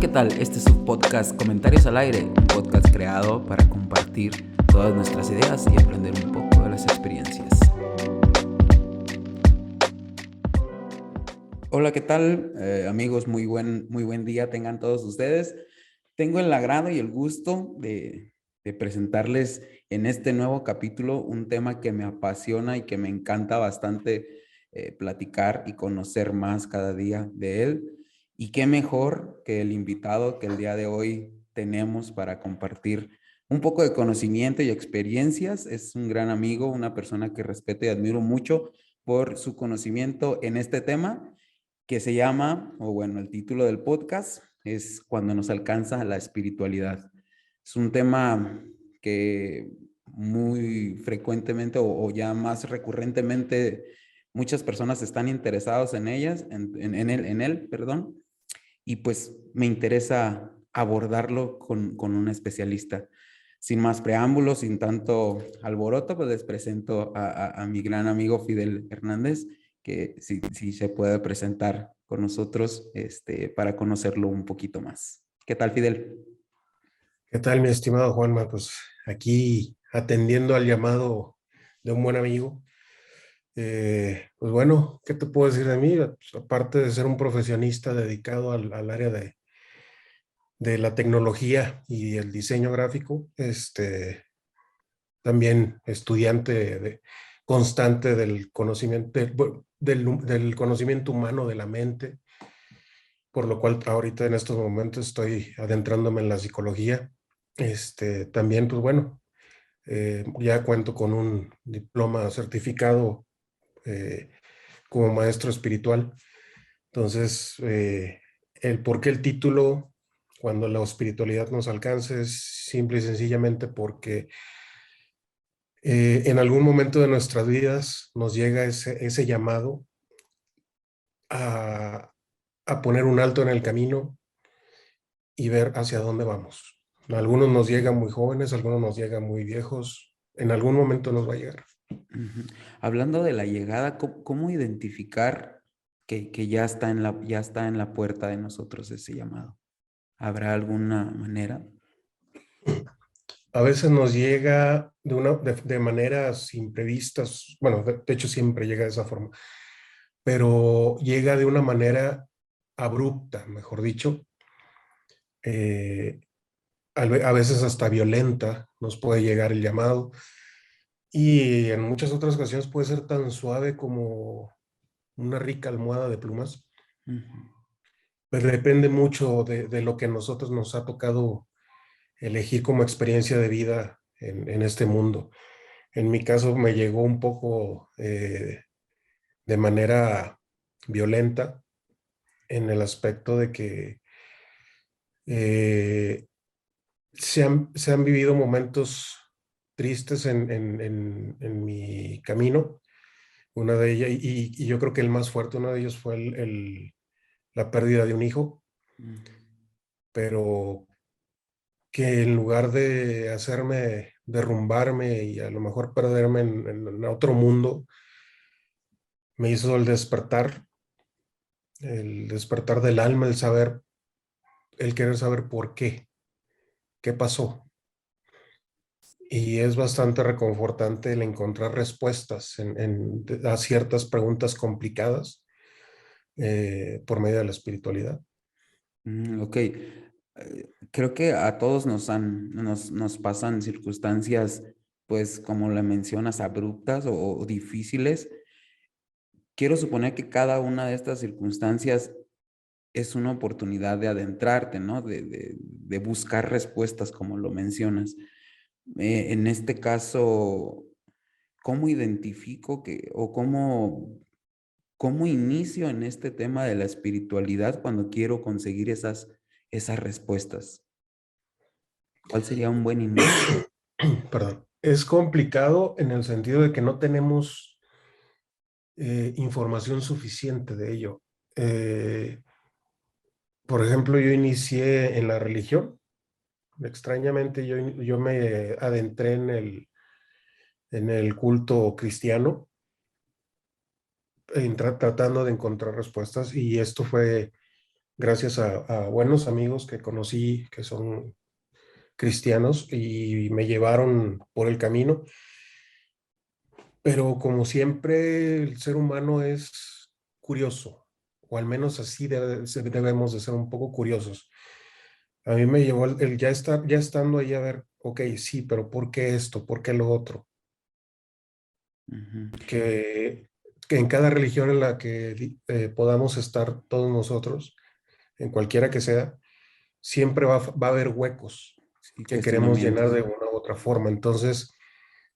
¿qué tal? Este es su podcast Comentarios al Aire, un podcast creado para compartir todas nuestras ideas y aprender un poco de las experiencias. Hola, ¿qué tal? Amigos, muy buen día tengan todos ustedes. Tengo el agrado y el gusto de presentarles en este nuevo capítulo un tema que me apasiona y que me encanta bastante platicar y conocer más cada día de él. Y qué mejor que el invitado que el día de hoy tenemos para compartir un poco de conocimiento y experiencias. Es un gran amigo, una persona que respeto y admiro mucho por su conocimiento en este tema que se llama, o bueno, el título del podcast es Cuando nos alcanza la espiritualidad. Es un tema que muy frecuentemente o ya más recurrentemente muchas personas están interesados en ellas, en él, perdón, y pues me interesa abordarlo con un especialista. Sin más preámbulos, sin tanto alboroto, pues les presento a mi gran amigo Fidel Hernández, que si se puede presentar con nosotros para conocerlo un poquito más. ¿Qué tal, Fidel? ¿Qué tal, mi estimado Juanma? Pues aquí atendiendo al llamado de un buen amigo. Pues bueno, ¿qué te puedo decir de mí? Pues, aparte de ser un profesionista dedicado al área de la tecnología y el diseño gráfico, también estudiante constante del conocimiento, del conocimiento humano de la mente, por lo cual ahorita en estos momentos estoy adentrándome en la psicología. También, pues bueno, ya cuento con un diploma certificado eh, como maestro espiritual. Entonces, el por qué el título, cuando la espiritualidad nos alcance, es simple y sencillamente porque en algún momento de nuestras vidas nos llega ese llamado a, a poner un alto en el camino y ver hacia dónde vamos. Algunos nos llegan muy jóvenes, algunos nos llegan muy viejos. En algún momento nos va a llegar. Ujú. Hablando de la llegada, ¿cómo identificar que ya está en la puerta de nosotros ese llamado? ¿Habrá alguna manera? A veces nos llega de maneras imprevistas, bueno, de hecho siempre llega de esa forma, pero llega de una manera abrupta, mejor dicho, eh, a veces hasta violenta nos puede llegar el llamado y en muchas otras ocasiones puede ser tan suave como una rica almohada de plumas, Ujú. pero depende mucho de lo que a nosotros nos ha tocado elegir como experiencia de vida en este mundo. En mi caso me llegó un poco de manera violenta en el aspecto de que eh, se han vivido momentos tristes en mi camino. Una de ellas, y yo creo que el más fuerte, uno de ellos fue la pérdida de un hijo, Mm. pero que en lugar de hacerme derrumbarme y a lo mejor perderme en otro mundo, me hizo el despertar del alma, el querer saber por qué pasó. Y es bastante reconfortante el encontrar respuestas a ciertas preguntas complicadas por medio de la espiritualidad. Ok. Creo que a todos nos pasan circunstancias, pues como la mencionas, abruptas o difíciles. Quiero suponer que cada una de estas circunstancias es una oportunidad de adentrarte, ¿no? De buscar respuestas, como lo mencionas. En este caso, ¿cómo identifico o cómo inicio en este tema de la espiritualidad cuando quiero conseguir esas respuestas? ¿Cuál sería un buen inicio? Perdón. Es complicado en el sentido de que no tenemos información suficiente de ello. Eh, por ejemplo, yo inicié en la religión. Extrañamente, yo me adentré en el culto cristiano, tratando de encontrar respuestas, y esto fue gracias a buenos amigos que conocí que son cristianos y me llevaron por el camino. Pero como siempre, el ser humano es curioso, o al menos así debemos de ser un poco curiosos. A mí me llevó el ya estar, ya estando ahí a ver, ok, sí, pero ¿por qué esto? ¿Por qué lo otro? Ujú. Que, que en cada religión en la que podamos estar todos nosotros, en cualquiera que sea, siempre va a haber huecos Sí, que queremos llenar cuestionamientos. de una u otra forma. Entonces,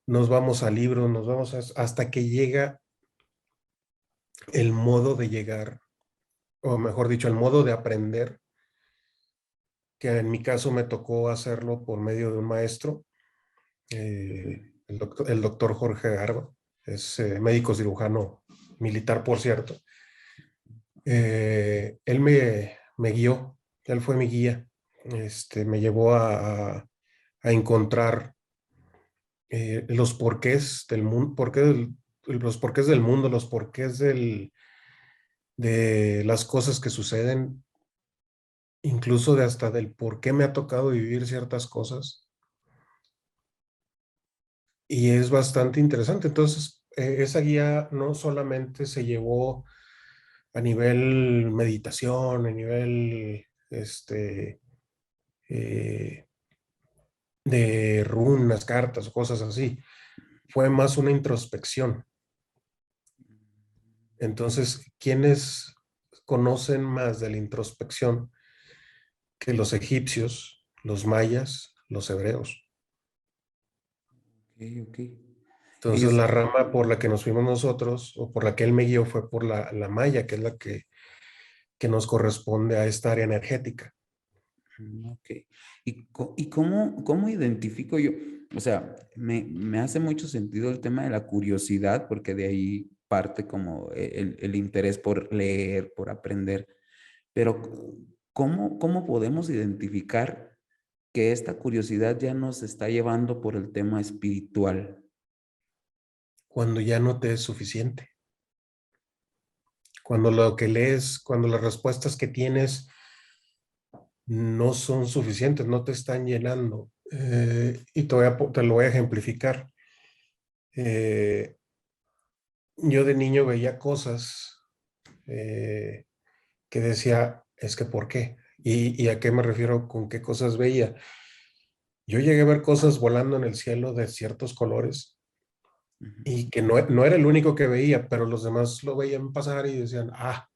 nos vamos a libros, nos vamos hasta que llega el modo de llegar, o mejor dicho, el modo de aprender, que en mi caso me tocó hacerlo por medio de un maestro, el doctor Jorge Garba, es médico cirujano militar, por cierto. Él me guió, él fue mi guía, me llevó a encontrar los porqués del mundo, los porqués del mundo, los porqués de las cosas que suceden, incluso de hasta del por qué me ha tocado vivir ciertas cosas. Y es bastante interesante. Entonces, esa guía no solamente se llevó a nivel meditación, a nivel eh, de runas, cartas o cosas así. Fue más una introspección. Entonces, ¿quiénes conocen más de la introspección que los egipcios, los mayas, los hebreos? Ok, ok. Entonces, Ellos, la rama por la que nos fuimos nosotros, o por la que él me guió, fue por la maya, que es la que nos corresponde a esta área energética. ok. ¿Y cómo identifico yo? O sea, me hace mucho sentido el tema de la curiosidad, porque de ahí parte como el interés por leer, por aprender. Pero ¿cómo podemos identificar que esta curiosidad ya nos está llevando por el tema espiritual? Cuando ya no te es suficiente, cuando lo que lees, cuando las respuestas que tienes no son suficientes, no te están llenando. Y te lo voy a ejemplificar. Eh, yo de niño veía cosas eh, que decía, es que ¿por qué? Y a qué me refiero con qué cosas veía. Yo llegué a ver cosas volando en el cielo de ciertos colores Ujú. y que no era el único que veía, pero los demás lo veían pasar y decían, ah,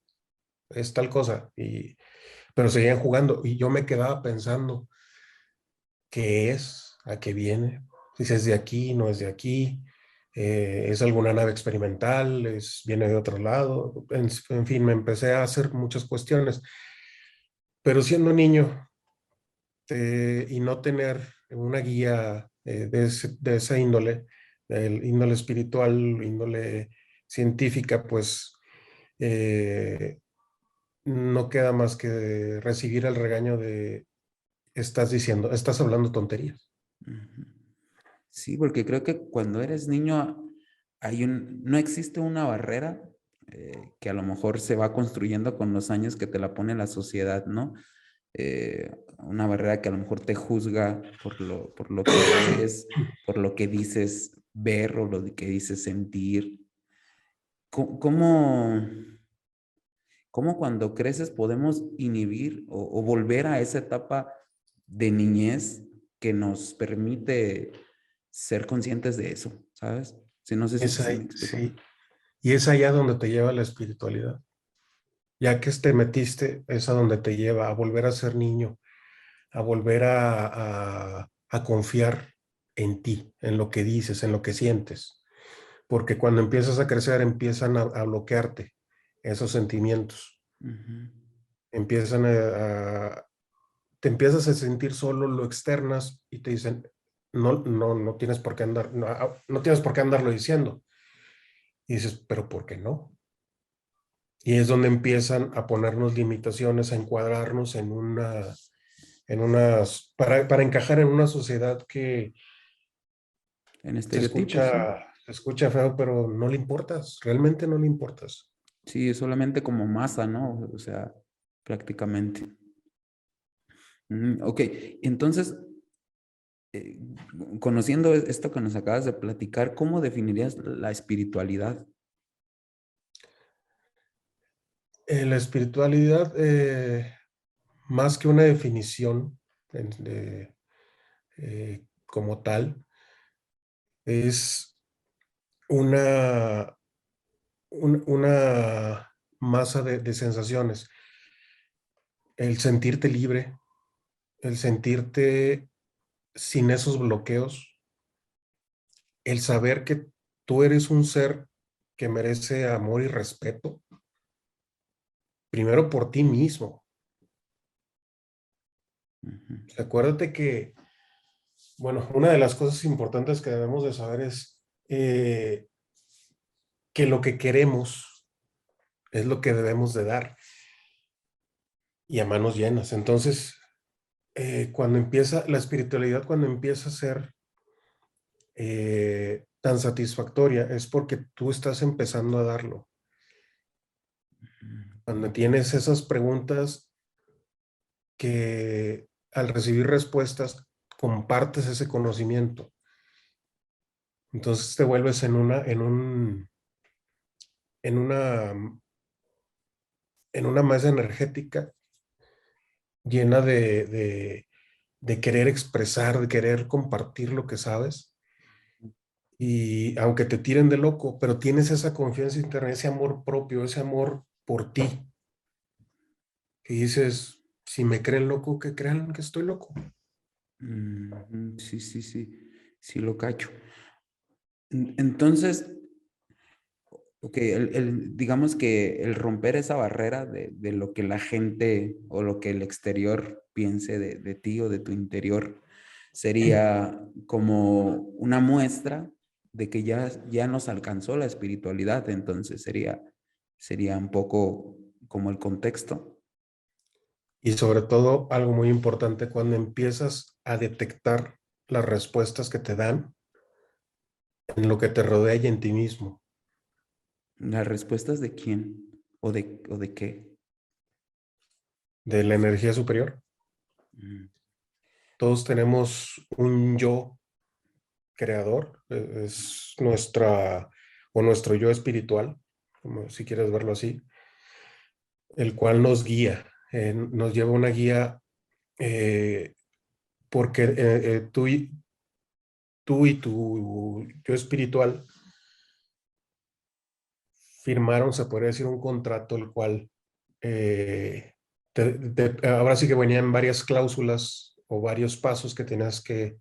es tal cosa. Pero seguían jugando y yo me quedaba pensando, ¿qué es? ¿A qué viene? Si es de aquí, no es de aquí, es alguna nave experimental, viene de otro lado. En fin, me empecé a hacer muchas cuestiones, pero siendo niño y no tener una guía de esa índole, el índole espiritual, índole científica, pues eh, no queda más que recibir el regaño de estás hablando tonterías. Ujú. Sí, porque creo que cuando eres niño no existe una barrera que a lo mejor se va construyendo con los años que te la pone la sociedad, ¿no? Una barrera que a lo mejor te juzga por lo que ves, por lo que dices ver o lo que dices sentir. ¿Cómo, cómo cuando creces podemos inhibir o volver a esa etapa de niñez que nos permite ser conscientes de eso, ¿sabes? Sí, no sé si me explico. Sí, y es allá donde te lleva la espiritualidad. Ya que te metiste, es a donde te lleva a volver a ser niño, a volver a confiar en ti, en lo que dices, en lo que sientes. Porque cuando empiezas a crecer, empiezan a bloquearte esos sentimientos. Ujú. Empiezan te empiezas a sentir solo, lo externas y te dicen, no tienes por qué no tienes por qué andarlo diciendo. Y dices, pero ¿por qué no? Y es donde empiezan a ponernos limitaciones, a encuadrarnos para encajar en una sociedad que En estereotipos, sí. se escucha feo, pero no le importas, realmente no le importas. Sí, solamente como masa, ¿no? O sea, prácticamente. Ok, entonces, eh, conociendo esto que nos acabas de platicar, ¿cómo definirías la espiritualidad? La espiritualidad, más que una definición como tal, es una, una masa de sensaciones. El sentirte libre, el sentirte sin esos bloqueos, el saber que tú eres un ser que merece amor y respeto, primero por ti mismo. Ujú. Acuérdate que, bueno, una de las cosas importantes que debemos de saber es que lo que queremos es lo que debemos de dar y a manos llenas. Entonces, cuando empieza la espiritualidad, cuando empieza a ser tan satisfactoria, es porque tú estás empezando a darlo. Cuando tienes esas preguntas que al recibir respuestas compartes ese conocimiento. Entonces te vuelves en una, en una masa energética llena de querer expresar, de querer compartir lo que sabes. Y aunque te tiren de loco, pero tienes esa confianza interna, ese amor propio, ese amor por ti. Y dices, si me creen loco, que crean que estoy loco. Sí, sí, sí, sí lo cacho. Entonces, ok, digamos que el romper esa barrera de lo que la gente o lo que el exterior piense de ti o de tu interior sería como una muestra de que ya nos alcanzó la espiritualidad, entonces sería un poco como el contexto. Y sobre todo, algo muy importante, cuando empiezas a detectar las respuestas que te dan en lo que te rodea y en ti mismo. ¿Las respuestas de quién o de qué? De la energía superior. Mm, Todos tenemos un yo creador, es nuestra o nuestro yo espiritual, como si quieres verlo así, el cual nos guía, nos lleva una guía porque tú y tu yo espiritual firmaron, se podría decir, un contrato, el cual eh, ahora sí que venían varias cláusulas o varios pasos que tenías que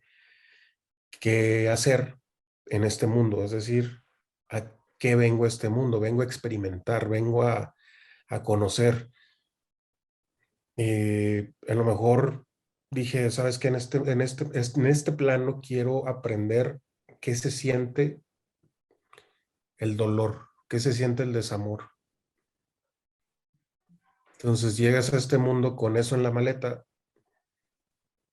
hacer en este mundo. Es decir, ¿a qué vengo a este mundo? Vengo a experimentar, vengo a conocer. A lo mejor dije, ¿sabes qué? En este plano quiero aprender qué se siente el dolor, qué se siente el desamor. Entonces llegas a este mundo con eso en la maleta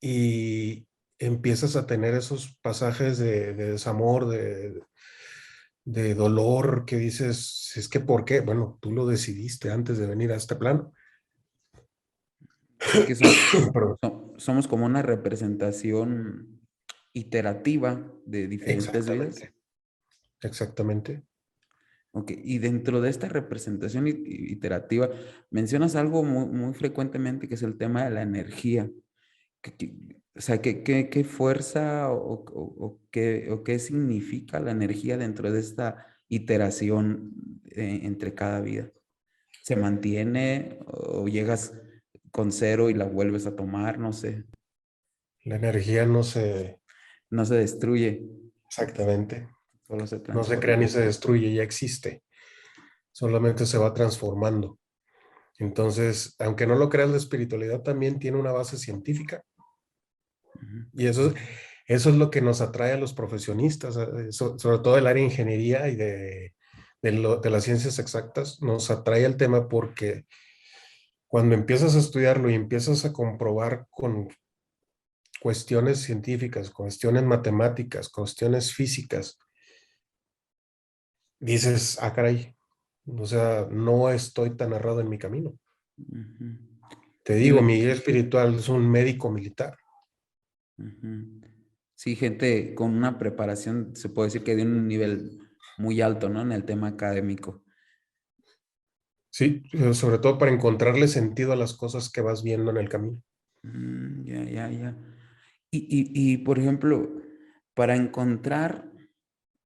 y empiezas a tener esos pasajes de desamor, de dolor, que dices, es que ¿por qué? Bueno, tú lo decidiste antes de venir a este plano. Sí que Perdón. somos como una representación iterativa de diferentes vidas. Exactamente, exactamente. Ok, y dentro de esta representación iterativa, mencionas algo muy frecuentemente que es el tema de la energía. O sea, ¿qué fuerza o qué significa la energía dentro de esta iteración entre cada vida? ¿Se mantiene o llegas con cero y la vuelves a tomar? No sé, La energía no se destruye, exactamente, solo se no se crea transforma. ni se destruye, ya existe, solamente se va transformando. Entonces, aunque no lo creas, la espiritualidad también tiene una base científica Ujú. y eso es lo que nos atrae a los profesionistas, sobre todo el área de ingeniería y de las ciencias exactas, nos atrae el tema porque cuando empiezas a estudiarlo y empiezas a comprobar con cuestiones científicas, cuestiones matemáticas, cuestiones físicas, dices, ah, caray, o sea, no estoy tan errado en mi camino. Ujú. Te Y digo, mi guía espiritual es un médico militar. ujú. Sí, gente con una preparación, se puede decir que de un nivel muy alto, ¿no? En el tema académico. Sí, sobre todo para encontrarle sentido a las cosas que vas viendo en el camino. Ya, ya, ya. Por ejemplo, para encontrar,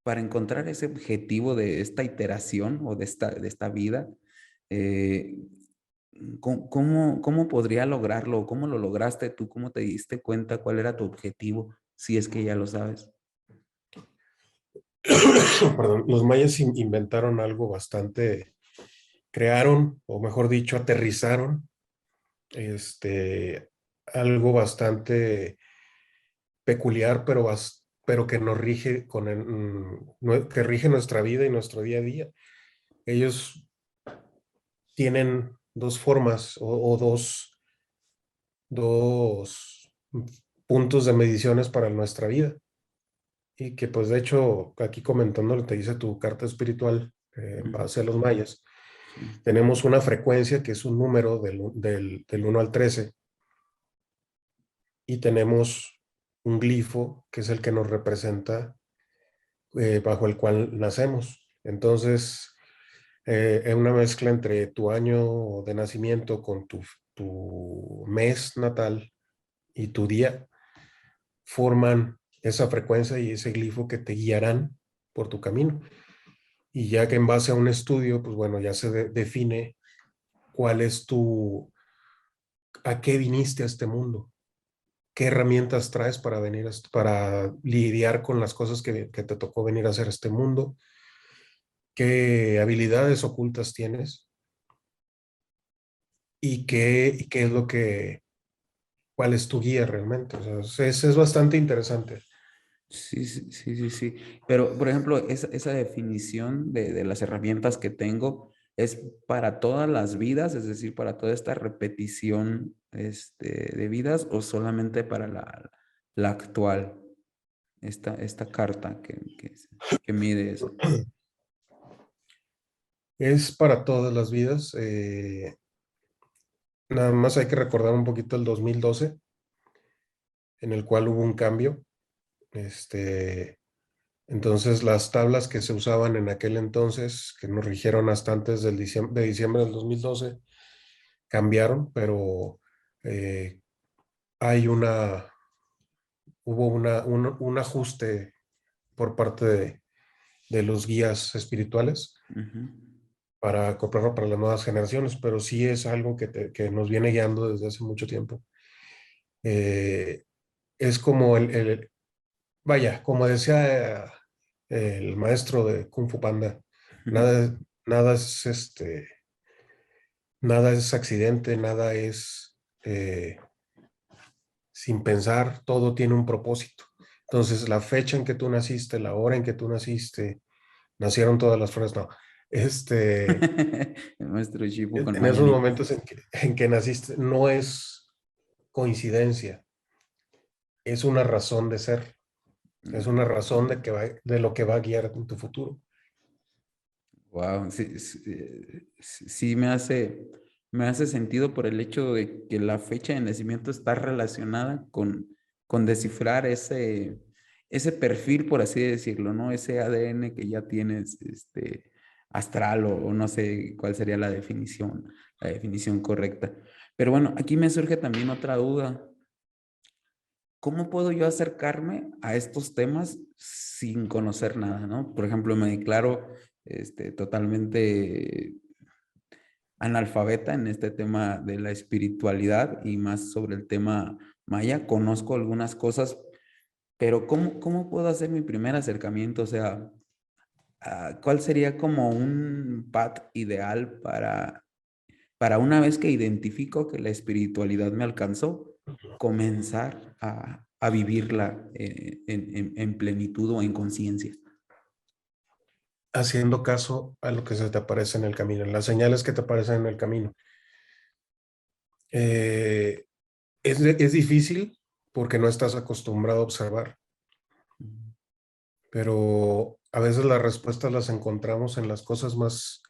para encontrar ese objetivo de esta iteración o de esta vida, eh, ¿cómo podría lograrlo? ¿Cómo lo lograste tú? ¿Cómo te diste cuenta cuál era tu objetivo? Si es que ya lo sabes. Perdón, los mayas inventaron algo bastante, crearon, o mejor dicho, aterrizaron, este, algo bastante peculiar, pero que nos rige que rige nuestra vida y nuestro día a día. Ellos tienen dos formas o dos puntos de mediciones para nuestra vida. Y que pues de hecho, aquí comentándolo, te dice tu carta espiritual en Ujú, base a los mayas, sí. tenemos una frecuencia que es un número del 1 al 13 y tenemos un glifo que es el que nos representa bajo el cual nacemos. Entonces, es una mezcla entre tu año de nacimiento con tu mes natal y tu día, forman esa frecuencia y ese glifo que te guiarán por tu camino. Y ya que en base a un estudio, pues bueno, ya se define cuál es a qué viniste a este mundo, qué herramientas traes para venir, para lidiar con las cosas que te tocó venir a hacer a este mundo, qué habilidades ocultas tienes y qué es cuál es tu guía realmente. O sea, es bastante interesante. Sí, sí, sí, sí, sí. Pero, por ejemplo, esa definición de las herramientas que tengo es para todas las vidas, es decir, para toda esta repetición de vidas o solamente para la actual, esta carta que mide eso. Es para todas las vidas. Nada más hay que recordar un poquito el 2012 en el cual hubo un cambio. Este, entonces, las tablas que se usaban en aquel entonces, que nos rigieron hasta antes de diciembre del 2012, cambiaron, pero eh, hay hubo un ajuste por parte de los guías espirituales Ujú. para acoplarlo para las nuevas generaciones, pero sí es algo que nos viene guiando desde hace mucho tiempo. Eh, es como vaya, como decía el maestro de Kung Fu Panda, nada, nada es nada es accidente, nada es sin pensar, todo tiene un propósito. Entonces, la fecha en que tú naciste, la hora en que tú naciste, nacieron todas las flores, no. El maestro Shifu con En esos mañanita. momentos en que naciste, no es coincidencia, es una razón de ser, es una razón de lo que va a guiar en tu futuro. Wow, sí, sí, sí me hace sentido por el hecho de que la fecha de nacimiento está relacionada con descifrar ese perfil, por así decirlo, ¿no? Ese ADN que ya tienes, astral o no sé cuál sería la definición correcta. Pero bueno, aquí me surge también otra duda. ¿Cómo puedo yo acercarme a estos temas sin conocer nada, ¿no? Por ejemplo, me declaro totalmente analfabeta en este tema de la espiritualidad y más sobre el tema maya. Conozco algunas cosas, pero ¿cómo puedo hacer mi primer acercamiento? O sea, ¿cuál sería como un path ideal para una vez que identifico que la espiritualidad me alcanzó, comenzar a vivirla en plenitud o en conciencia? Haciendo caso a lo que se te aparece en el camino, en las señales que te aparecen en el camino. Eh, es difícil porque no estás acostumbrado a observar, pero a veces las respuestas las encontramos en las cosas más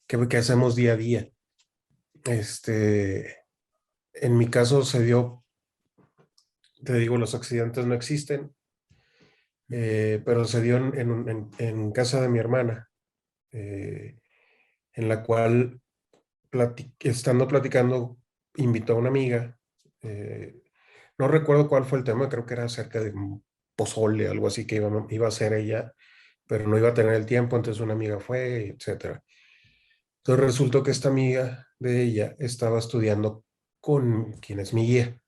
que hacemos día a día. Este, En mi caso se dio, te digo, los accidentes no existen, pero se dio en casa de mi hermana, eh, en la cual, estando platicando, invitó a una amiga. No recuerdo cuál fue el tema, creo que era acerca de un pozole, algo así que iba a hacer ella, pero no iba a tener el tiempo, entonces una amiga fue, etcétera. Entonces resultó que esta amiga de ella estaba estudiando con quien es mi guía.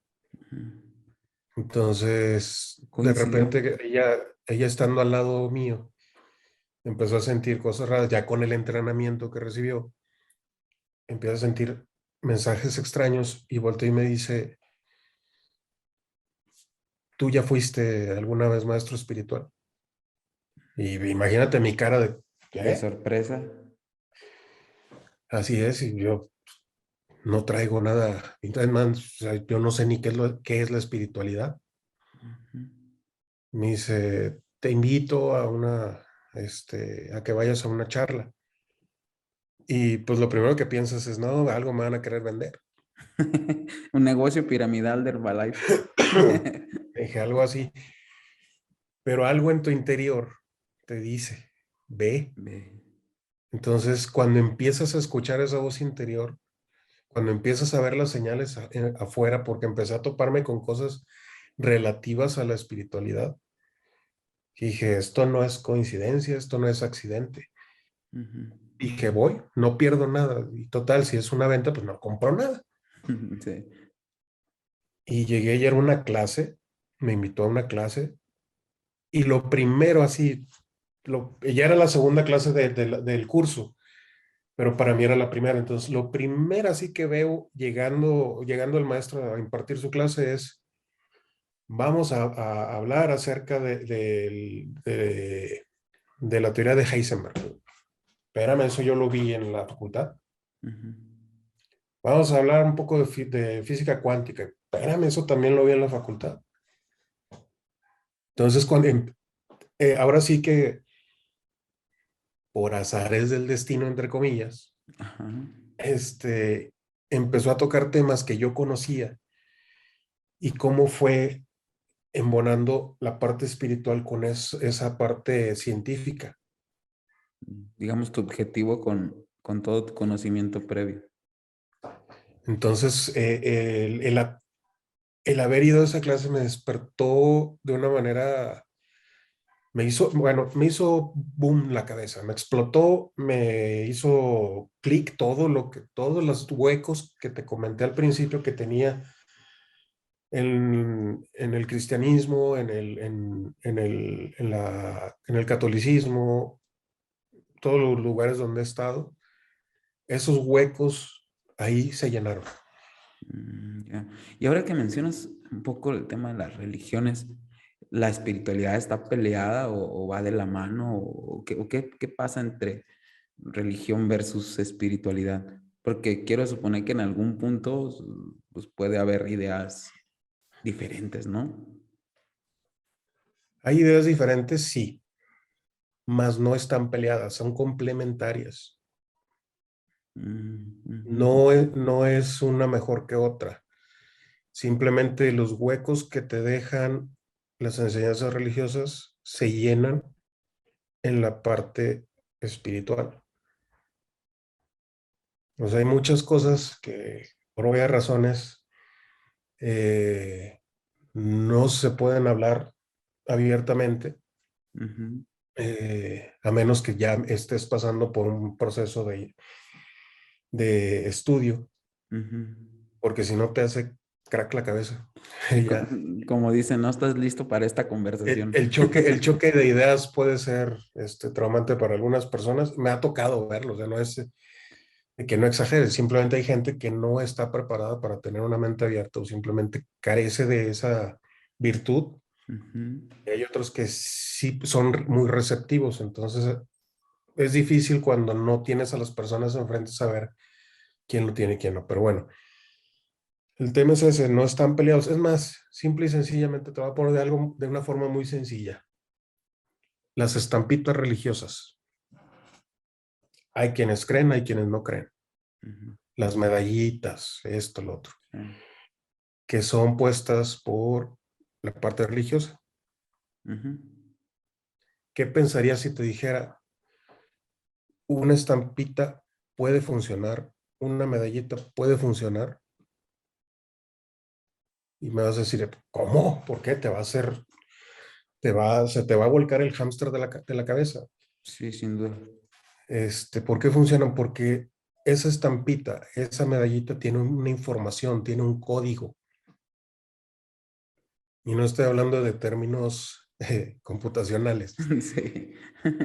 Entonces, de Coincidió. repente ella estando al lado mío, empezó a sentir cosas raras, ya con el entrenamiento que recibió, empieza a sentir mensajes extraños y voltea y me dice, ¿tú ya fuiste alguna vez maestro espiritual? Y imagínate mi cara de, De ¿qué? sorpresa. Así es, y yo no traigo nada. Entonces, man, o sea, yo no sé ni qué es la espiritualidad. Ujú. Me dice, te invito a que vayas a una charla. Y pues lo primero que piensas es, no, algo me van a querer vender. Un negocio piramidal de Herbalife. Dije algo así, pero algo en tu interior te dice, ve. Ve. Entonces, cuando empiezas a escuchar esa voz interior, cuando empiezas a ver las señales afuera, porque empecé a toparme con cosas relativas a la espiritualidad, dije, esto no es coincidencia, esto no es accidente. Ujú. Dije, voy, no pierdo nada. Y total, si es una venta, pues no compro nada. Sí. Y llegué ayer a una clase, me invitó a una clase, y lo primero así, ya era la segunda clase del curso, pero para mí era la primera. Entonces, lo primero así que veo llegando el maestro a impartir su clase es, vamos a hablar acerca de la teoría de Heisenberg. Espérame, eso yo lo vi en la facultad. Ujú. Vamos a hablar un poco de física cuántica. Espérame, eso también lo vi en la facultad. Entonces, ahora sí que por azares del destino, entre comillas, Ajá. este, empezó a tocar temas que yo conocía y cómo fue embonando la parte espiritual con esa parte científica. Digamos tu objetivo con todo tu conocimiento previo. Entonces, el haber ido a esa clase me despertó de una manera, me hizo boom la cabeza, me explotó, me hizo clic todos los huecos que te comenté al principio que tenía en el cristianismo, en el catolicismo, todos los lugares donde he estado, esos huecos ahí se llenaron. Ya. Y ahora que mencionas un poco el tema de las religiones, ¿la espiritualidad está peleada o va de la mano? ¿O qué pasa entre religión versus espiritualidad? Porque quiero suponer que en algún punto pues, puede haber ideas diferentes, ¿no? Hay ideas diferentes, sí, mas no están peleadas, son complementarias. Ujú. No es una mejor que otra. Simplemente los huecos que te dejan las enseñanzas religiosas se llenan en la parte espiritual. O sea, hay muchas cosas que por obvias razones eh, no se pueden hablar abiertamente, Ujú. a menos que ya estés pasando por un proceso de estudio, Ujú. porque si no te hace crack la cabeza. Sí, Ya. como dicen, no estás listo para esta conversación. El choque de ideas puede ser traumante para algunas personas. Me ha tocado verlo, o sea, no es que no exageres, simplemente hay gente que no está preparada para tener una mente abierta o simplemente carece de esa virtud. Ujú. Y hay otros que sí son muy receptivos, entonces es difícil cuando no tienes a las personas enfrente saber quién lo tiene y quién no. Pero bueno, el tema es ese, no están peleados. Es más, simple y sencillamente te voy a poner de algo de una forma muy sencilla. Las estampitas religiosas. Hay quienes creen, hay quienes no creen. Ujú. Las medallitas, esto, lo otro. Sí. que son puestas por la parte religiosa. Ujú. ¿Qué pensarías si te dijera una estampita puede funcionar, una medallita puede funcionar? Y me vas a decir, ¿cómo? ¿Por qué? Te va a hacer, se te va a volcar el hámster de la cabeza. Sí, sin duda. ¿Por qué funcionan? Porque esa estampita, esa medallita tiene una información, tiene un código. Y no estoy hablando de términos computacionales. Sí.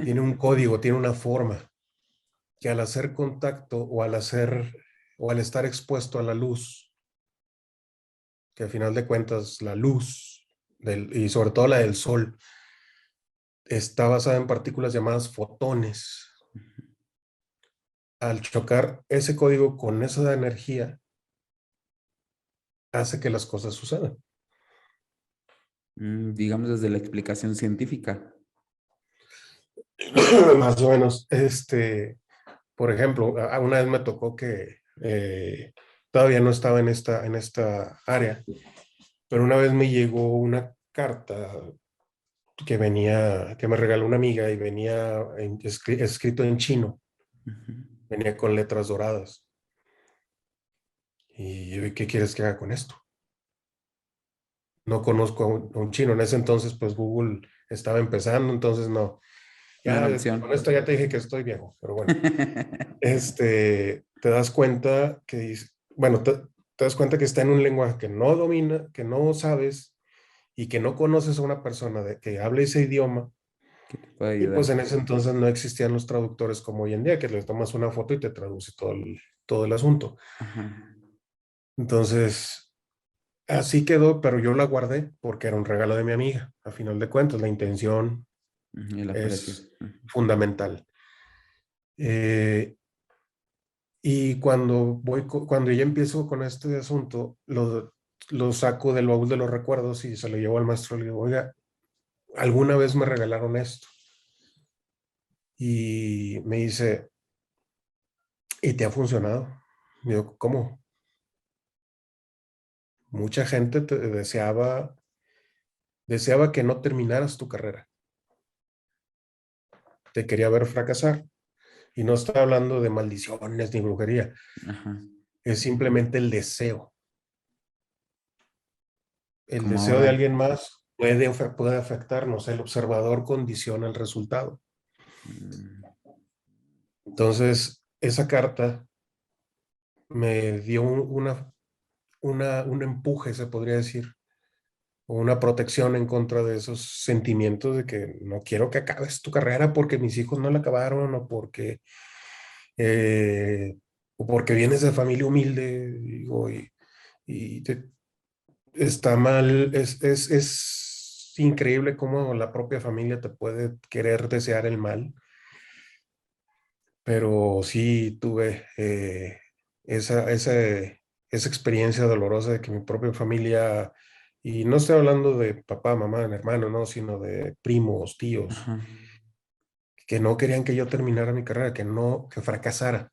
Tiene un código, tiene una forma que al hacer contacto o al estar expuesto a la luz, que al final de cuentas la luz y sobre todo la del sol está basada en partículas llamadas fotones. Al chocar ese código con esa energía, hace que las cosas sucedan. Digamos desde la explicación científica. Más o menos, por ejemplo, una vez me tocó que todavía no estaba en esta área, pero una vez me llegó una carta que me regaló una amiga y venía escrito en chino, Ujú. venía con letras doradas. Y yo, ¿qué quieres que haga con esto? No conozco a un chino. En ese entonces, pues Google estaba empezando, entonces no. No era Ya con opción. esto ya te dije que estoy viejo, pero bueno. Te das cuenta bueno, te das cuenta que está en un lenguaje que no domina, que no sabes y que no conoces a una persona que hable ese idioma. ¿Qué te puede Y pues ayudar? en ese entonces no existían los traductores como hoy en día, que le tomas una foto y te traduce todo el asunto. Ajá. Entonces, así quedó, pero yo la guardé porque era un regalo de mi amiga. A final de cuentas, la intención Ujú, el aprecio. es Ujú. fundamental. Eh, Y cuando ya empiezo con este asunto, lo saco del baúl de los recuerdos y se lo llevo al maestro y le digo, oiga, alguna vez me regalaron esto. Y me dice, ¿y te ha funcionado? Y yo, ¿cómo? Mucha gente deseaba que no terminaras tu carrera. Te quería ver fracasar. Y no estoy hablando de maldiciones ni brujería. Ajá. Es simplemente el deseo. El Como deseo de ahora. alguien más puede afectarnos. El observador condiciona el resultado. mm, Entonces, esa carta me dio un empuje, se podría decir, o una protección en contra de esos sentimientos de que no quiero que acabes tu carrera porque mis hijos no la acabaron eh, o porque vienes de familia humilde, digo, y está mal, es increíble cómo la propia familia te puede querer desear el mal, pero sí tuve esa experiencia dolorosa de que mi propia familia, y no estoy hablando de papá, mamá, hermano, no, sino de primos, tíos, Ajá. que no querían que yo terminara mi carrera, que fracasara.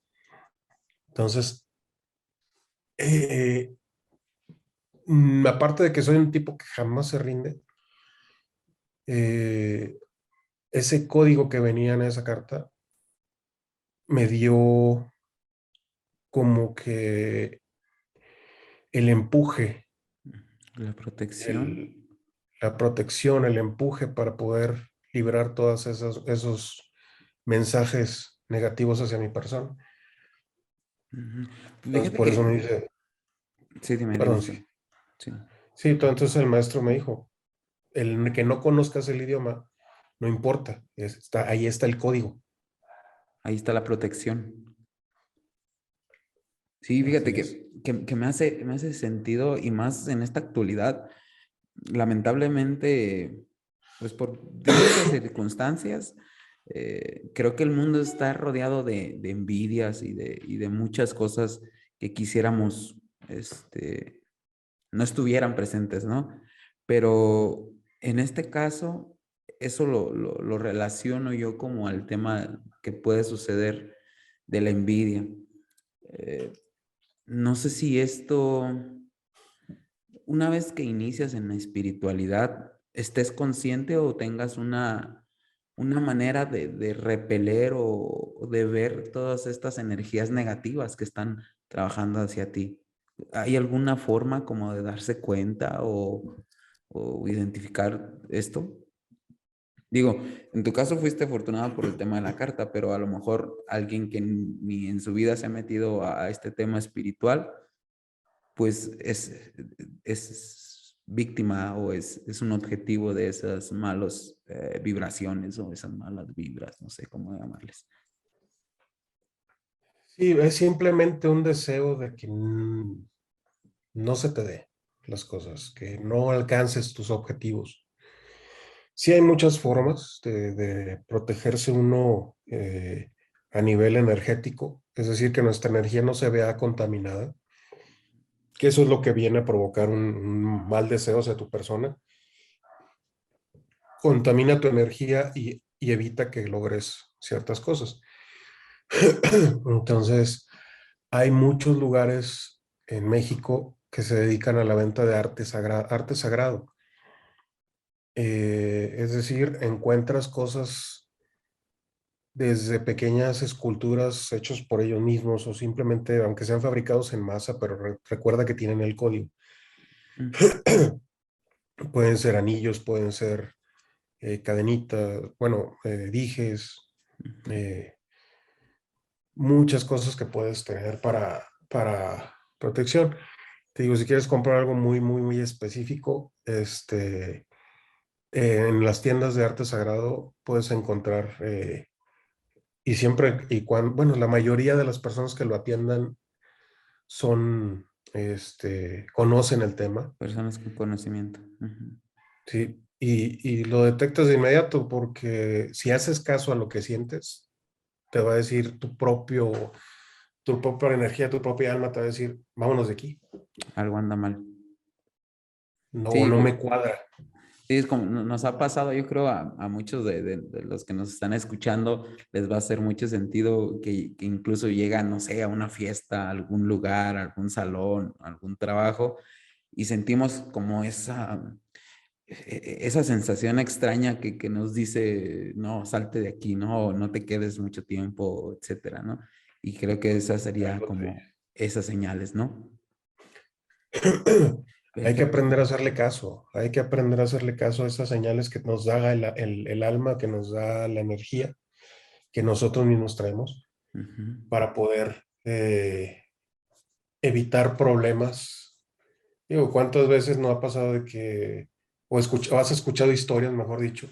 Entonces, eh, aparte de que soy un tipo que jamás se rinde, eh, ese código que venía en esa carta me dio como que el empuje, La protección. el, la protección, el empuje para poder librar todos esos mensajes negativos hacia mi persona. Ujú. Entonces, Fíjate por eso me que, dice, sí, dime, dime, perdón, sí. perdón. Sí, Sí, entonces el maestro me dijo, el que no conozcas el idioma, no importa, ahí está el código. ahí está la protección. Sí, fíjate Así es. que me hace sentido y más en esta actualidad. Lamentablemente, pues por diversas circunstancias, creo que el mundo está rodeado de envidias y de muchas cosas que quisiéramos, no estuvieran presentes, ¿no? Pero en este caso, eso lo relaciono yo como al tema que puede suceder de la envidia. Eh, no sé si esto una vez que inicias en la espiritualidad, estés consciente o tengas una manera de repeler o de ver todas estas energías negativas que están trabajando hacia ti. ¿Hay alguna forma como de darse cuenta o identificar esto? Digo, en tu caso fuiste afortunado por el tema de la carta, pero a lo mejor alguien que ni en su vida se ha metido a este tema espiritual, pues es víctima o es un objetivo de esas malas vibraciones o esas malas vibras, no sé cómo llamarles. Sí, es simplemente un deseo de que no se te dé las cosas, que no alcances tus objetivos. Sí hay muchas formas de protegerse uno a nivel energético, es decir, que nuestra energía no se vea contaminada, que eso es lo que viene a provocar un mal deseo hacia tu persona. Contamina tu energía y evita que logres ciertas cosas. Entonces, hay muchos lugares en México que se dedican a la venta de arte sagrado. Es decir, encuentras cosas desde pequeñas esculturas hechos por ellos mismos o simplemente, aunque sean fabricados en masa, pero recuerda que tienen el código. Mm. Pueden ser anillos, pueden ser cadenitas, bueno, dijes, eh, muchas cosas que puedes tener para protección. Te digo, si quieres comprar algo muy, muy, muy específico, en las tiendas de arte sagrado puedes encontrar, y siempre y cuando, bueno, la mayoría de las personas que lo atiendan son, conocen el tema, Personas con conocimiento. Ujú. ¿sí? Y lo detectas de inmediato porque si haces caso a lo que sientes, te va a decir tu propia energía, tu propia alma te va a decir, vámonos de aquí, Algo anda mal. no, Sí, no me cuadra. sí, es como nos ha pasado, yo creo, a muchos de los que nos están escuchando, les va a hacer mucho sentido que incluso llegan, no sé, a una fiesta, a algún lugar, a algún salón, a algún trabajo, y sentimos como esa sensación extraña que nos dice, no, salte de aquí, no, no te quedes mucho tiempo, etcétera, ¿no? Y creo que esa sería como esas señales, ¿no? Hay que Perfecto. aprender a hacerle caso, hay que aprender a hacerle caso a esas señales que nos da el alma, que nos da la energía que nosotros mismos traemos Ujú. para poder evitar problemas. Digo, ¿cuántas veces no ha pasado de que, o has escuchado historias, mejor dicho,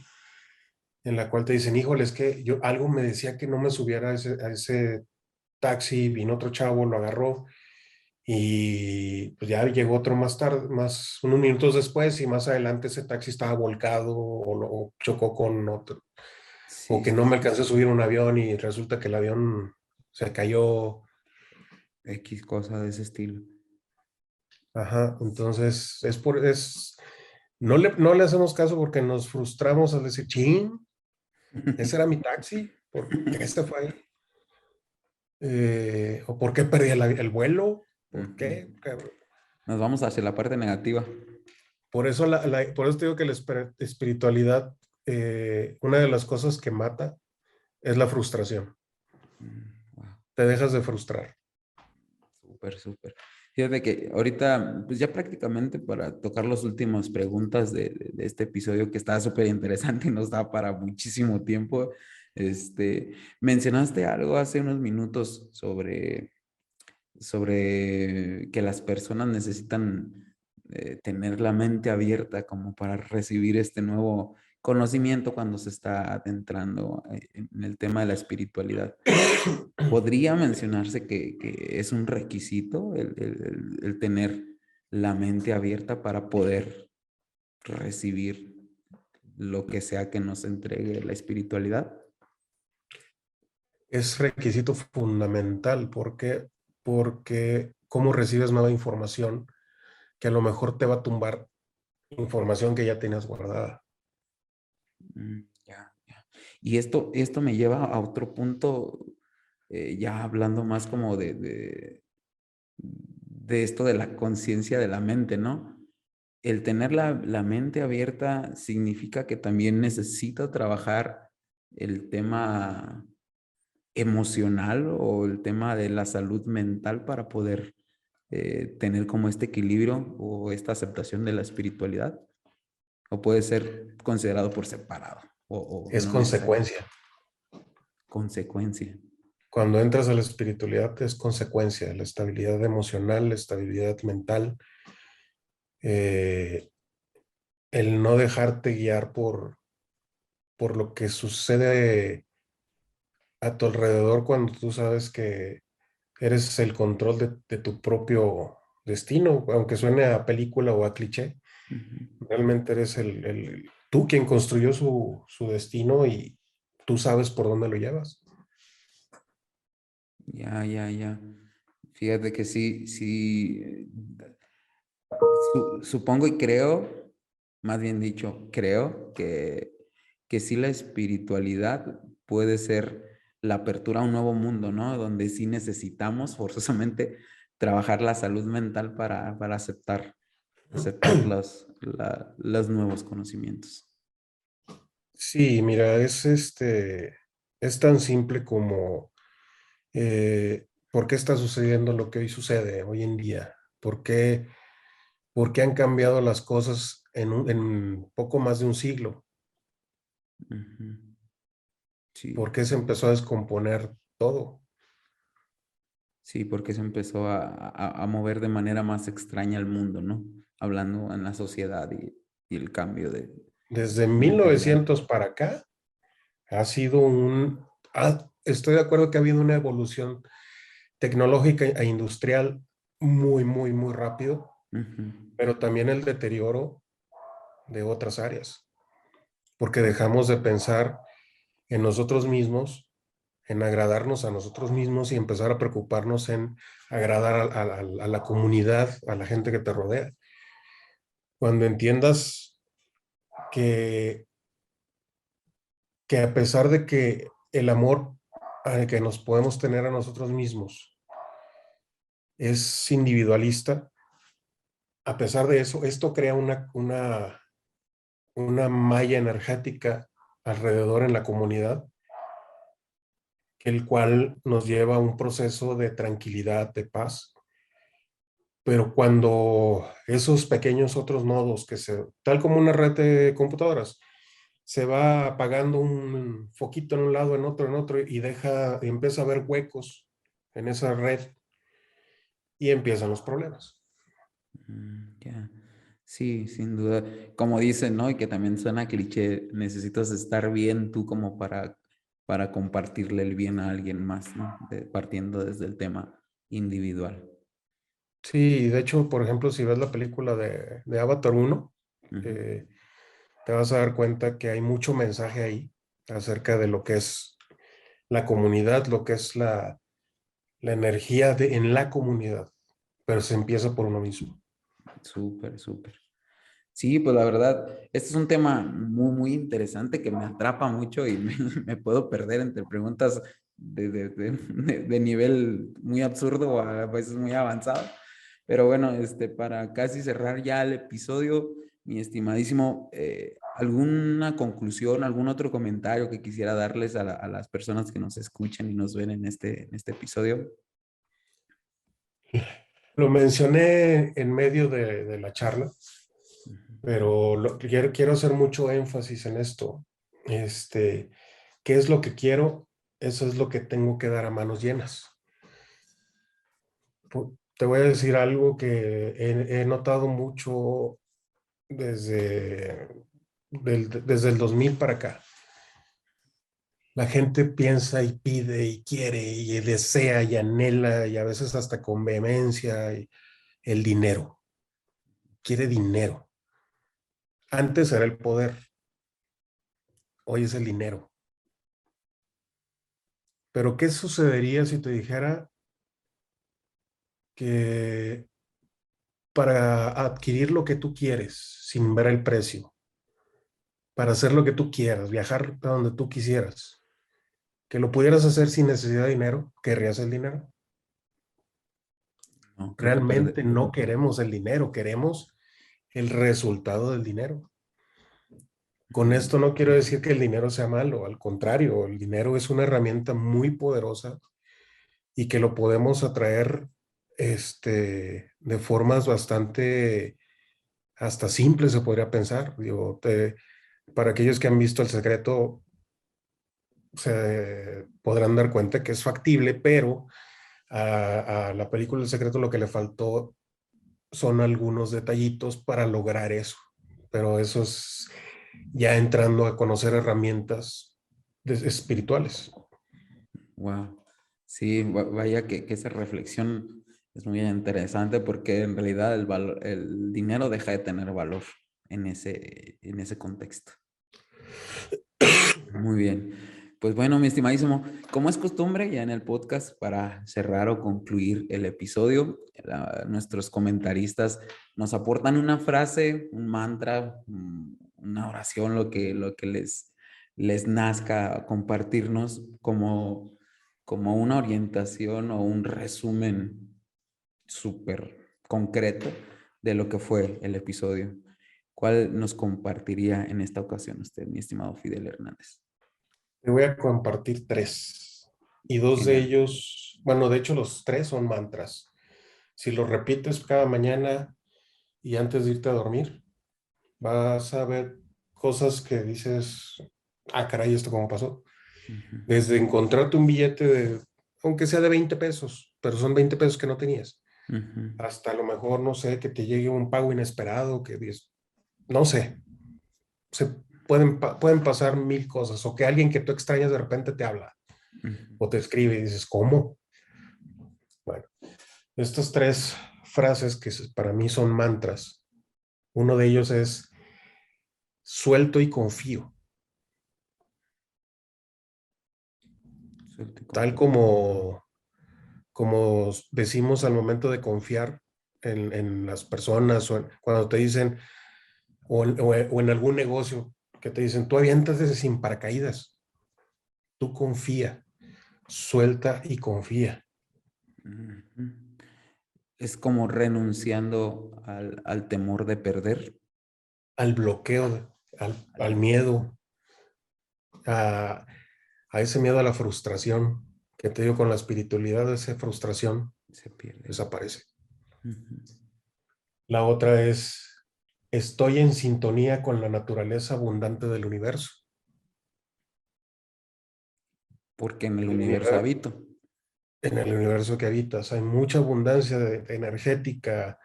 en la cual te dicen, híjole, es que yo algo me decía que no me subiera a ese taxi, vino otro chavo, lo agarró y pues ya llegó otro más tarde, unos minutos después y más adelante ese taxi estaba volcado o chocó con otro, o Sí, que sí, no me sí. alcancé a subir a un avión y resulta que el avión se cayó. X cosa de ese estilo. Ajá, entonces no le hacemos caso porque nos frustramos al decir, chin, ese era mi taxi, ¿por qué se fue ahí? ¿O por qué perdí el vuelo? ¿Por Ujú. qué, cabrón? Nos vamos hacia la parte negativa. Por eso, por eso te digo que la espiritualidad, una de las cosas que mata es la frustración. Wow, Te dejas de frustrar. súper, súper. Fíjate que ahorita, pues ya prácticamente para tocar las últimas preguntas de este episodio que está súper interesante y nos da para muchísimo tiempo, mencionaste algo hace unos minutos sobre que las personas necesitan tener la mente abierta como para recibir este nuevo conocimiento cuando se está adentrando en el tema de la espiritualidad. ¿Podría mencionarse que es un requisito el tener la mente abierta para poder recibir lo que sea que nos entregue la espiritualidad? Es requisito fundamental. ¿Por qué? Porque cómo recibes nueva información que a lo mejor te va a tumbar información que ya tenías guardada. Ya, ya. Y esto me lleva a otro punto, ya hablando más como de esto de la conciencia de la mente, ¿no? el tener la mente abierta significa que también necesito trabajar el tema emocional o el tema de la salud mental para poder tener como este equilibrio o esta aceptación de la espiritualidad, o puede ser considerado por separado o Es no necesariamente consecuencia. consecuencia. Cuando entras a la espiritualidad es consecuencia, la estabilidad emocional, la estabilidad mental, eh, el no dejarte guiar por lo que sucede a tu alrededor cuando tú sabes que eres el control de tu propio destino, aunque suene a película o a cliché, Ujú. realmente eres tú quien construyó su destino y tú sabes por dónde lo llevas. Ya, ya, ya. Fíjate que sí, sí, supongo y creo, más bien dicho, creo que sí la espiritualidad puede ser la apertura a un nuevo mundo, ¿no? Donde sí necesitamos forzosamente trabajar la salud mental para aceptar los nuevos conocimientos. Sí, mira, es tan simple como ¿por qué está sucediendo lo que hoy sucede hoy en día? ¿Por qué han cambiado las cosas en poco más de un siglo? Ujú. ¿Por Sí, qué se empezó a descomponer todo? sí, porque se empezó a mover de manera más extraña el mundo, ¿no? Hablando en la sociedad y el cambio Desde de mentalidad. 1900 para acá ha sido estoy de acuerdo que ha habido una evolución tecnológica e industrial muy, muy, muy rápido, Ujú. pero también el deterioro de otras áreas, porque dejamos de pensar en nosotros mismos, en agradarnos a nosotros mismos y empezar a preocuparnos en agradar a la comunidad, a la gente que te rodea. Cuando entiendas que, que a pesar de que el amor que nos podemos tener a nosotros mismos es individualista, a pesar de eso, esto crea una malla energética alrededor en la comunidad, el cual nos lleva a un proceso de tranquilidad, de paz. Pero cuando esos pequeños otros nodos tal como una red de computadoras, se va apagando un foquito en un lado, en otro, y empieza a haber huecos en esa red y empiezan los problemas. Ya. Sí, sin duda. Como dicen, ¿no? Y que también suena cliché, necesitas estar bien tú como para compartirle el bien a alguien más, ¿no? Partiendo desde el tema individual. Sí, de hecho, por ejemplo, si ves la película de Avatar 1, Ujú. eh, te vas a dar cuenta que hay mucho mensaje ahí acerca de lo que es la comunidad, lo que es la energía en la comunidad, pero se empieza por uno mismo. Súper, súper. Sí, pues la verdad, este es un tema muy, muy interesante que me atrapa mucho y me puedo perder entre preguntas de nivel muy absurdo o a veces muy avanzado. Pero bueno, para casi cerrar ya el episodio, mi estimadísimo, ¿alguna conclusión, algún otro comentario que quisiera darles a las personas que nos escuchan y nos ven en este episodio? Lo mencioné en medio de la charla, Ujú. pero quiero hacer mucho énfasis en esto. Este, ¿Qué es lo que quiero? Eso es lo que tengo que dar a manos llenas. Te voy a decir algo que he notado mucho desde, desde el 2000 para acá. La gente piensa y pide y quiere y desea y anhela y a veces hasta con vehemencia el dinero. Quiere dinero. Antes era el poder, hoy es el dinero. Pero ¿qué sucedería si te dijera que para adquirir lo que tú quieres sin ver el precio, para hacer lo que tú quieras, viajar a donde tú quisieras, que lo pudieras hacer sin necesidad de dinero, querrías el dinero? No, creo que Realmente no queremos el dinero, queremos el resultado del dinero. Con esto no quiero decir que el dinero sea malo, al contrario, el dinero es una herramienta muy poderosa y que lo podemos atraer de formas bastante, hasta simples se podría pensar. Digo, para aquellos que han visto El Secreto, se podrán dar cuenta que es factible, pero a la película El Secreto lo que le faltó son algunos detallitos para lograr eso. Pero eso es ya entrando a conocer herramientas espirituales. Wow. Sí, vaya que esa reflexión es muy interesante porque en realidad el dinero deja de tener valor en ese contexto. Muy bien. Pues bueno, mi estimadísimo, como es costumbre ya en el podcast, para cerrar o concluir el episodio, nuestros comentaristas nos aportan una frase, un mantra, una oración, lo que les nazca compartirnos como una orientación o un resumen súper concreto de lo que fue el episodio. ¿Cuál nos compartiría en esta ocasión usted, mi estimado Fidel Hernández? Te voy a compartir tres. Y dos de Genial. ellos, bueno, de hecho los tres son mantras. Si los repites cada mañana y antes de irte a dormir, vas a ver cosas que dices, ah, caray, ¿esto cómo pasó? Ujú, Desde encontrarte un billete aunque sea de 20 pesos, pero son 20 pesos que no tenías, ujú, hasta a lo mejor, no sé, que te llegue un pago inesperado, que dices, no sé, se pueden pasar mil cosas, o que alguien que tú extrañas de repente te habla ujú. o te escribe y dices, ¿cómo? Bueno, estas tres frases que para mí son mantras, uno de ellos es suelto y confío, Suerte y tal confianza. como decimos al momento de confiar en las personas o cuando te dicen, o en algún negocio que te dicen, tú avientas desde sin paracaídas, tú confía, suelta y confía. Ujú. Es como renunciando al temor de perder. Al bloqueo, al miedo, a, a ese miedo a la frustración, que te digo, con la espiritualidad, esa frustración Se pierde. desaparece. Ujú. La otra es, estoy en sintonía con la naturaleza abundante del universo. Porque en el El universo universo habito. en el universo que habitas hay mucha abundancia energética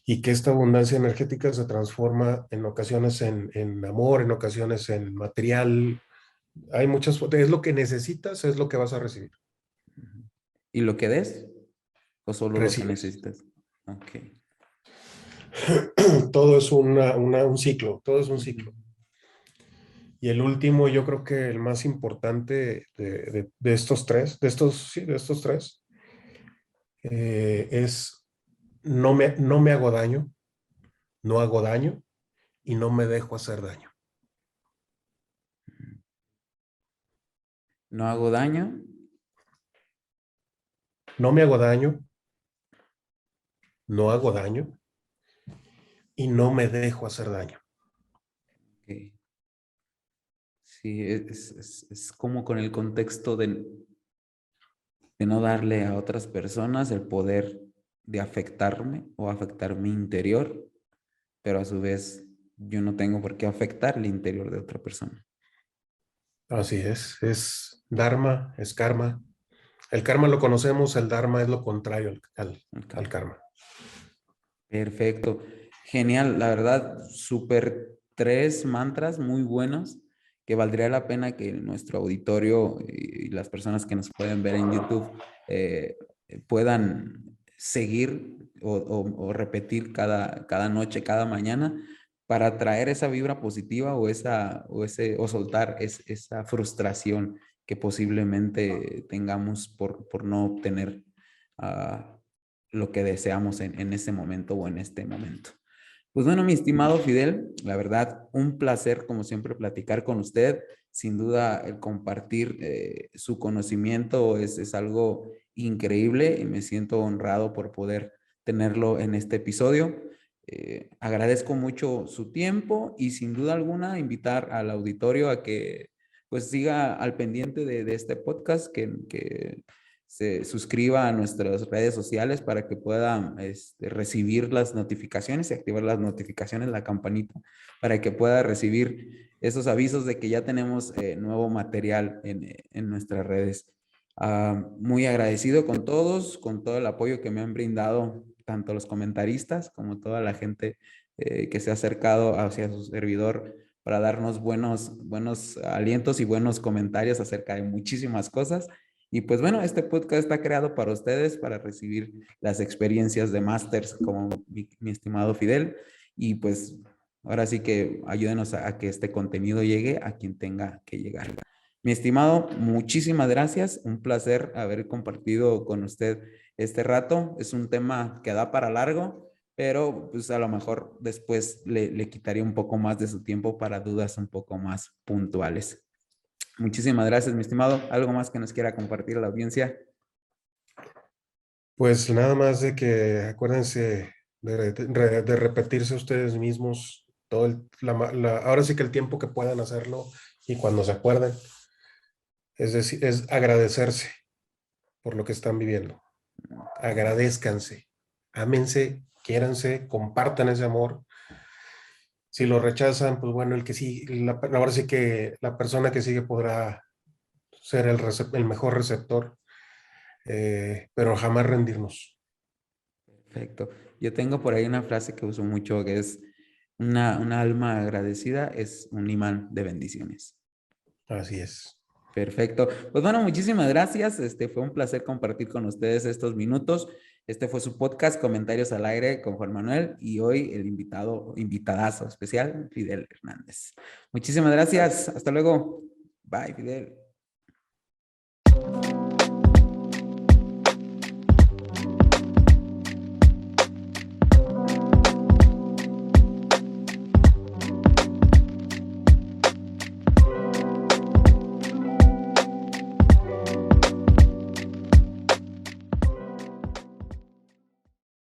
y que esta abundancia energética se transforma en ocasiones en amor, en ocasiones en material. Hay muchas, es lo que necesitas, es lo que vas a recibir. Ujú. ¿Y lo que des? ¿O solo lo que Recibes. necesitas? Ok. Todo es un ciclo, todo es un Ujú. ciclo. Y el último, yo creo que el más importante de estos tres, sí, de estos tres, es no me hago daño, no hago daño y no me dejo hacer daño. No hago daño. No me hago daño, no hago daño y no me dejo hacer daño. Ok. Sí, es como con el contexto de no darle a otras personas el poder de afectarme o afectar mi interior, pero a su vez yo no tengo por qué afectar el interior de otra persona. Así es dharma, es karma. El karma lo conocemos, el dharma es lo contrario al Okay. karma. Perfecto. Genial, la verdad, súper tres mantras muy buenos que valdría la pena que nuestro auditorio y las personas que nos pueden ver en YouTube puedan seguir o repetir cada noche, cada mañana para traer esa vibra positiva o soltar esa frustración que posiblemente tengamos por no obtener lo que deseamos en ese momento o en este momento. Pues bueno, mi estimado Fidel, la verdad, un placer como siempre platicar con usted. Sin duda, el compartir su conocimiento es algo increíble y me siento honrado por poder tenerlo en este episodio. Agradezco mucho su tiempo y sin duda alguna invitar al auditorio a que pues siga al pendiente de este podcast, que se suscriba a nuestras redes sociales para que pueda recibir las notificaciones y activar las notificaciones, la campanita, para que pueda recibir esos avisos de que ya tenemos nuevo material en nuestras redes. Muy agradecido con todos, con todo el apoyo que me han brindado, tanto los comentaristas como toda la gente que se ha acercado hacia su servidor para darnos buenos alientos y buenos comentarios acerca de muchísimas cosas. Y pues bueno, este podcast está creado para ustedes, para recibir las experiencias de másters como mi estimado Fidel. Y pues ahora sí que ayúdenos a que este contenido llegue a quien tenga que llegar. Mi estimado, muchísimas gracias. Un placer haber compartido con usted este rato. Es un tema que da para largo, pero pues a lo mejor después le quitaría un poco más de su tiempo para dudas un poco más puntuales. Muchísimas gracias, mi estimado. ¿Algo más que nos quiera compartir a la audiencia? Pues nada más de que acuérdense de repetirse ustedes mismos todo ahora sí que el tiempo que puedan hacerlo y cuando se acuerden. Es decir, es agradecerse por lo que están viviendo. Agradézcanse, ámense, quiéranse, compartan ese amor. Si lo rechazan, pues bueno, el que sí, ahora sí que la persona que sigue podrá ser el mejor receptor, pero jamás rendirnos. Perfecto. Yo tengo por ahí una frase que uso mucho que es una alma agradecida es un imán de bendiciones. Así es. Perfecto. Pues bueno, muchísimas gracias. Fue un placer compartir con ustedes estos minutos. Este fue su podcast Comentarios al Aire con Juan Manuel y hoy el invitadazo especial, Fidel Hernández. Muchísimas gracias. Hasta luego. Bye, Fidel.